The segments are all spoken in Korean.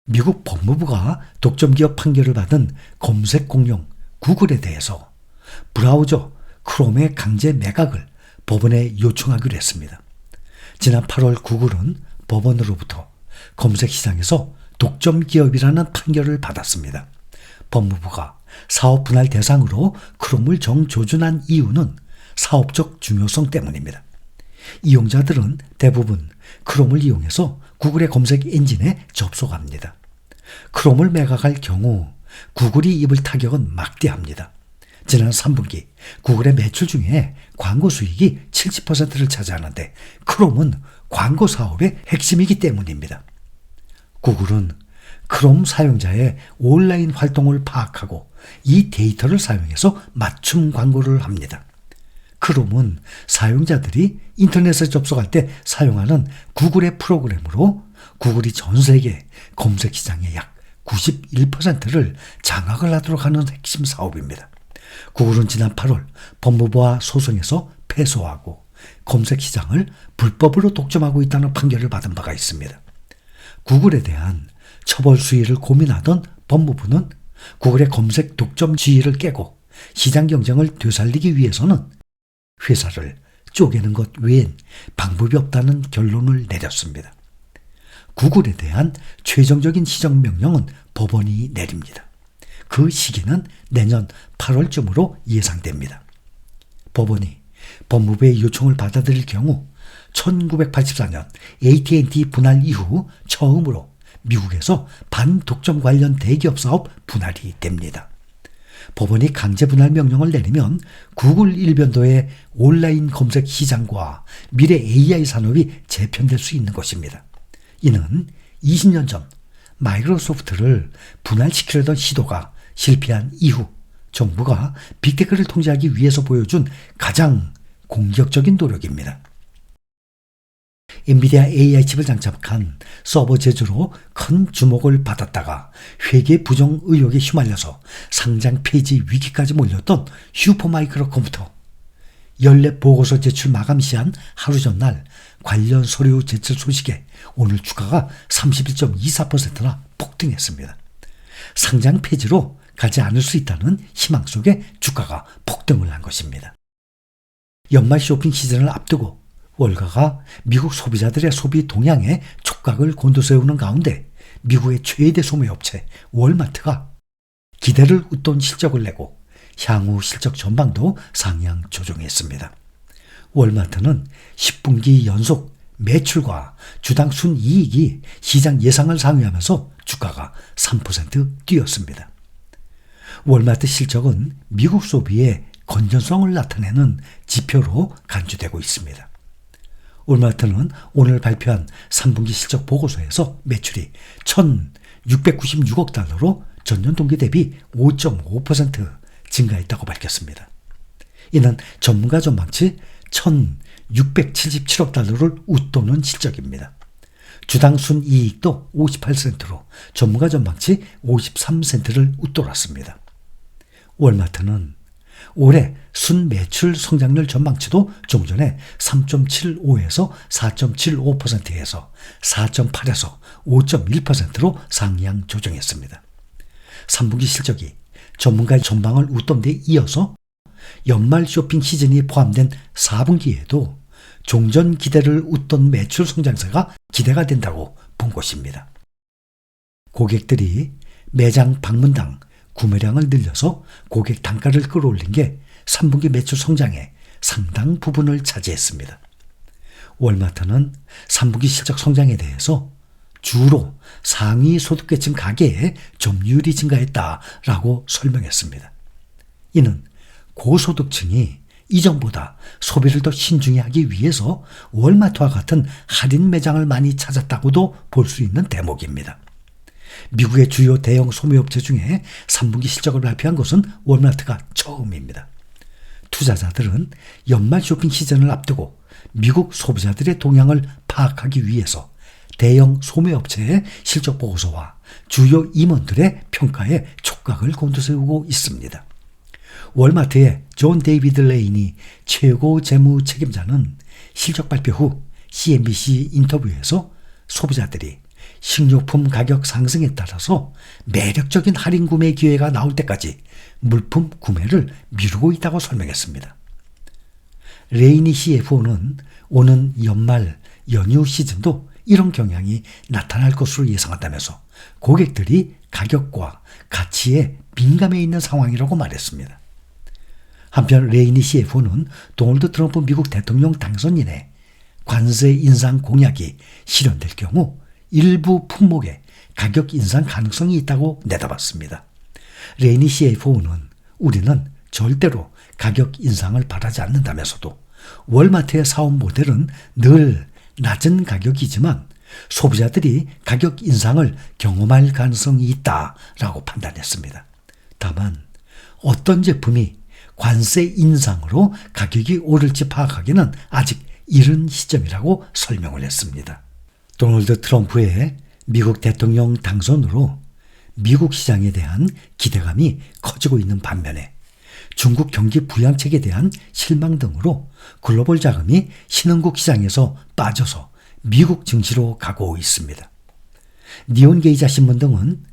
미국 법무부가 독점기업 판결을 받은 검색 공룡 구글에 대해서 브라우저 크롬의 강제 매각을 법원에 요청하기로 했습니다. 지난 8월 구글은 법원으로부터 검색 시장에서 독점기업이라는 판결을 받았습니다. 법무부가 사업 분할 대상으로 크롬을 정조준한 이유는 사업적 중요성 때문입니다. 이용자들은 대부분 크롬을 이용해서 구글의 검색 엔진에 접속합니다. 크롬을 매각할 경우 구글이 입을 타격은 막대합니다. 지난 3분기 구글의 매출 중에 광고 수익이 70%를 차지하는데 크롬은 광고 사업의 핵심이기 때문입니다. 구글은 크롬 사용자의 온라인 활동을 파악하고 이 데이터를 사용해서 맞춤 광고를 합니다. 크롬은 사용자들이 인터넷에 접속할 때 사용하는 구글의 프로그램으로 구글이 전 세계 검색 시장의 약 91%를 장악을 하도록 하는 핵심 사업입니다. 구글은 지난 8월 법무부와 소송에서 패소하고 검색 시장을 불법으로 독점하고 있다는 판결을 받은 바가 있습니다. 구글에 대한 처벌 수위를 고민하던 법무부는 구글의 검색 독점 지위를 깨고 시장 경쟁을 되살리기 위해서는 회사를 쪼개는 것 외엔 방법이 없다는 결론을 내렸습니다. 구글에 대한 최종적인 시정명령은 법원이 내립니다. 그 시기는 내년 8월쯤으로 예상됩니다. 법원이 법무부의 요청을 받아들일 경우 1984년 AT&T 분할 이후 처음으로 미국에서 반독점 관련 대기업 사업 분할이 됩니다. 법원이 강제 분할 명령을 내리면 구글 일변도의 온라인 검색 시장과 미래 AI 산업이 재편될 수 있는 것입니다. 이는 20년 전 마이크로소프트를 분할시키려던 시도가 실패한 이후 정부가 빅테크를 통제하기 위해서 보여준 가장 공격적인 노력입니다. 엔비디아 AI 칩을 장착한 서버 제조로 큰 주목을 받았다가 회계 부정 의혹에 휘말려서 상장 폐지 위기까지 몰렸던 슈퍼마이크로 컴퓨터. 연례 보고서 제출 마감 시한 하루 전날 관련 서류 제출 소식에 오늘 주가가 31.24%나 폭등했습니다. 상장 폐지로 가지 않을 수 있다는 희망 속에 주가가 폭등을 한 것입니다. 연말 쇼핑 시즌을 앞두고 월가가 미국 소비자들의 소비 동향에 촉각을 곤두세우는 가운데 미국의 최대 소매업체 월마트가 기대를 웃돈 실적을 내고 향후 실적 전망도 상향 조정했습니다. 월마트는 10분기 연속 매출과 주당 순이익이 시장 예상을 상회하면서 주가가 3% 뛰었습니다. 월마트 실적은 미국 소비의 건전성을 나타내는 지표로 간주되고 있습니다. 월마트는 오늘 발표한 3분기 실적 보고서에서 매출이 1,696억 달러로 전년 동기 대비 5.5% 증가했다고 밝혔습니다. 이는 전문가 전망치 1,677억 달러를 웃도는 실적입니다. 주당 순이익도 58센트로 전문가 전망치 53센트를 웃돌았습니다. 월마트는 올해 순매출 성장률 전망치도 좀 전에 3.75에서 4.75%에서 4.8에서 5.1%로 상향 조정했습니다. 3분기 실적이 전문가의 전망을 웃돈 데 이어서 연말 쇼핑 시즌이 포함된 4분기에도 종전 기대를 웃돈 매출 성장세가 기대가 된다고 본 것입니다. 고객들이 매장 방문당 구매량을 늘려서 고객 단가를 끌어올린 게 3분기 매출 성장의 상당 부분을 차지했습니다. 월마트는 3분기 실적 성장에 대해서 주로 상위 소득계층 가게의 점유율이 증가했다라고 설명했습니다. 이는 고소득층이 이전보다 소비를 더 신중히 하기 위해서 월마트와 같은 할인 매장을 많이 찾았다고도 볼 수 있는 대목입니다. 미국의 주요 대형 소매업체 중에 3분기 실적을 발표한 것은 월마트가 처음입니다. 투자자들은 연말 쇼핑 시즌을 앞두고 미국 소비자들의 동향을 파악하기 위해서 대형 소매업체의 실적 보고서와 주요 임원들의 평가에 촉각을 곤두세우고 있습니다. 월마트의 존 데이비드 레인이 최고 재무 책임자는 실적 발표 후 CNBC 인터뷰에서 소비자들이 식료품 가격 상승에 따라서 매력적인 할인 구매 기회가 나올 때까지 물품 구매를 미루고 있다고 설명했습니다. 레이니 CFO는 오는 연말 연휴 시즌도 이런 경향이 나타날 것으로 예상한다면서 고객들이 가격과 가치에 민감해 있는 상황이라고 말했습니다. 한편 레이니 CFO는 도널드 트럼프 미국 대통령 당선인의 관세 인상 공약이 실현될 경우 일부 품목의 가격 인상 가능성이 있다고 내다봤습니다. 레이니 CFO는 우리는 절대로 가격 인상을 바라지 않는다면서도 월마트의 사업 모델은 늘 낮은 가격이지만 소비자들이 가격 인상을 경험할 가능성이 있다라고 판단했습니다. 다만 어떤 제품이 관세 인상으로 가격이 오를지 파악하기는 아직 이른 시점이라고 설명을 했습니다. 도널드 트럼프의 미국 대통령 당선으로 미국 시장에 대한 기대감이 커지고 있는 반면에 중국 경기 부양책에 대한 실망 등으로 글로벌 자금이 신흥국 시장에서 빠져서 미국 증시로 가고 있습니다. 니온게이자 신문 등은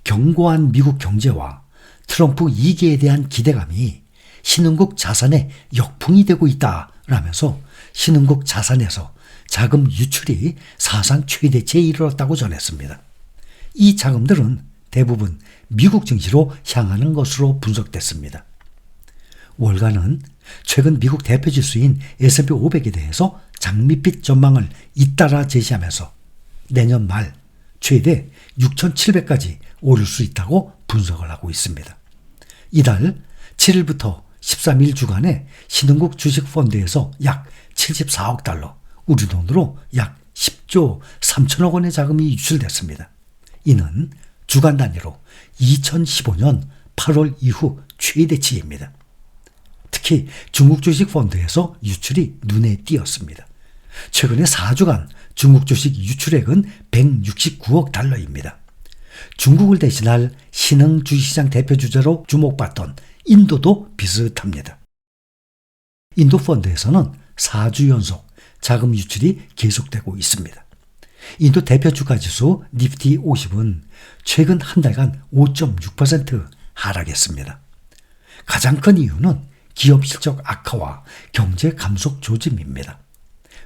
견고한 미국 경제와 트럼프 2기에 대한 기대감이 신흥국 자산의 역풍이 되고 있다라면서 신흥국 자산에서 자금 유출이 사상 최대치에 이르렀다고 전했습니다. 이 자금들은 대부분 미국 증시로 향하는 것으로 분석됐습니다. 월가는 최근 미국 대표지수인 S&P 500에 대해서 장밋빛 전망을 잇따라 제시하면서 내년 말 최대 6,700까지 오를 수 있다고 분석을 하고 있습니다. 이달 7일부터 13일 주간에 신흥국 주식펀드에서 약 74억 달러, 우리 돈으로 약 10조 3천억 원의 자금이 유출됐습니다. 이는 주간 단위로 2015년 8월 이후 최대치입니다. 특히 중국 주식펀드에서 유출이 눈에 띄었습니다. 최근에 4주간 중국 주식 유출액은 169억 달러입니다. 중국을 대신할 신흥 주식시장 대표 주자로 주목받던 인도도 비슷합니다. 인도 펀드에서는 4주 연속 자금 유출이 계속되고 있습니다. 인도 대표 주가지수 니프티 50은 최근 한 달간 5.6% 하락했습니다. 가장 큰 이유는 기업 실적 악화와 경제 감속 조짐입니다.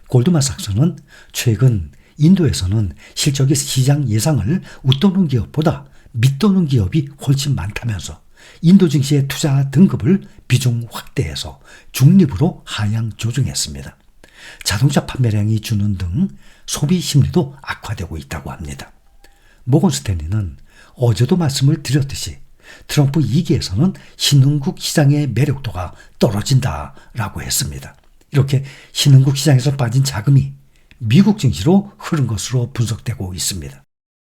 골드만삭스는 최근 인도에서는 실적이 시장 예상을 웃도는 기업보다 밑도는 기업이 훨씬 많다면서 인도 증시의 투자 등급을 비중 확대해서 중립으로 하향 조정했습니다. 자동차 판매량이 주는 등 소비 심리도 악화되고 있다고 합니다. 모건 스탠리는 어제도 말씀을 드렸듯이 트럼프 2기에서는 신흥국 시장의 매력도가 떨어진다라고 했습니다. 이렇게 신흥국 시장에서 빠진 자금이 미국 증시로 흐른 것으로 분석되고 있습니다.